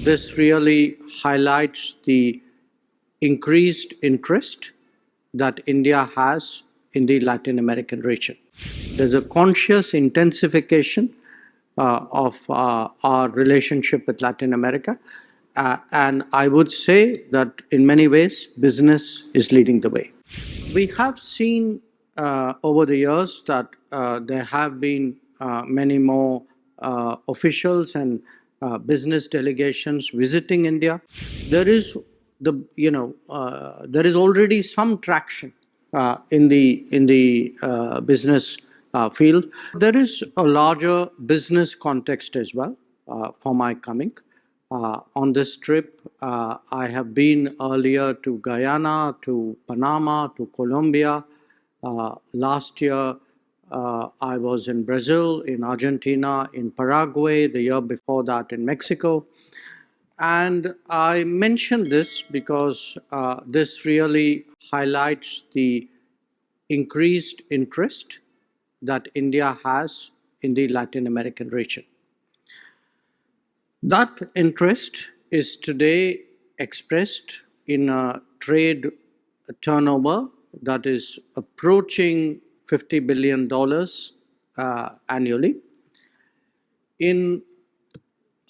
This really highlights the increased interest that India has in the Latin American region. There's a conscious intensification of our relationship with Latin America. And I would say that in many ways, business is leading the way. We have seen over the years that there have been many more officials and business delegations visiting India. There is there is already some traction in the business field. There is a larger business context as well for my coming. On this trip, I have been earlier to Guyana, to Panama, to Colombia. Last year, I was in Brazil, in Argentina, in Paraguay, the year before that in Mexico. And I mention this because this really highlights the increased interest that India has in the Latin American region. That interest is today expressed in a trade turnover that is approaching $50 billion annually, in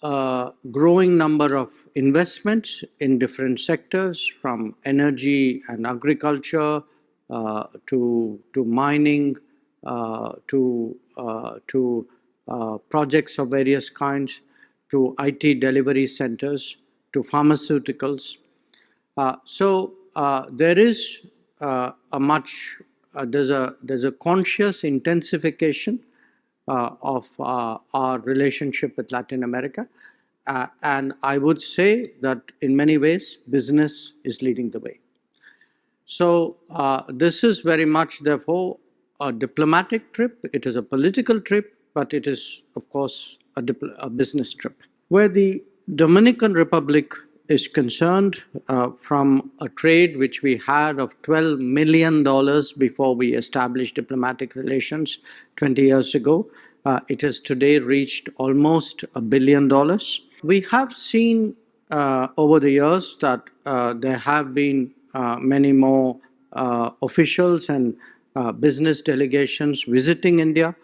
a growing number of investments in different sectors, from energy and agriculture to mining, to projects of various kinds, to IT delivery centers, to pharmaceuticals. There is there's a conscious intensification of our relationship with Latin America. And I would say that in many ways, business is leading the way. So this is very much, therefore, a diplomatic trip. It is a political trip, but it is, of course, a business trip. Where the Dominican Republic is concerned, from a trade which we had of $12 million before we established diplomatic relations 20 years ago, it has today reached almost $1 billion. We have seen over the years that there have been many more officials and business delegations visiting India,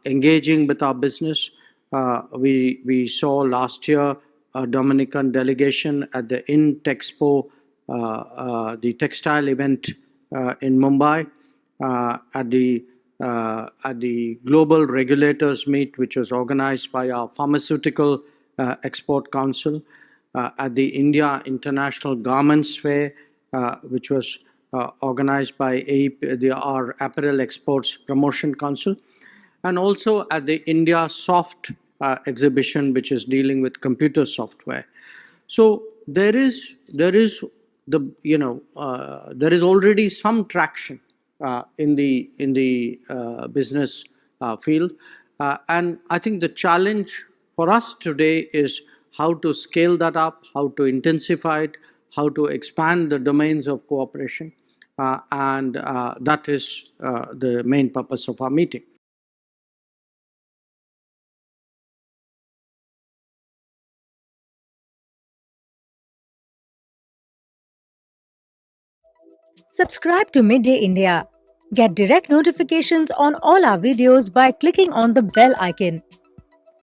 engaging with our business. We saw last year a Dominican delegation at the INTEXPO, the textile event in Mumbai, at the Global Regulators Meet, which was organized by our Pharmaceutical Export Council, at the India International Garments Fair, which was organized by our Apparel Exports Promotion Council, and also at the India Soft exhibition, which is dealing with computer software. So there is already some traction in the business field, and I think the challenge for us today is how to scale that up, how to intensify it, how to expand the domains of cooperation, and that is the main purpose of our meeting. Subscribe to Midday India. Get direct notifications on all our videos by clicking on the bell icon.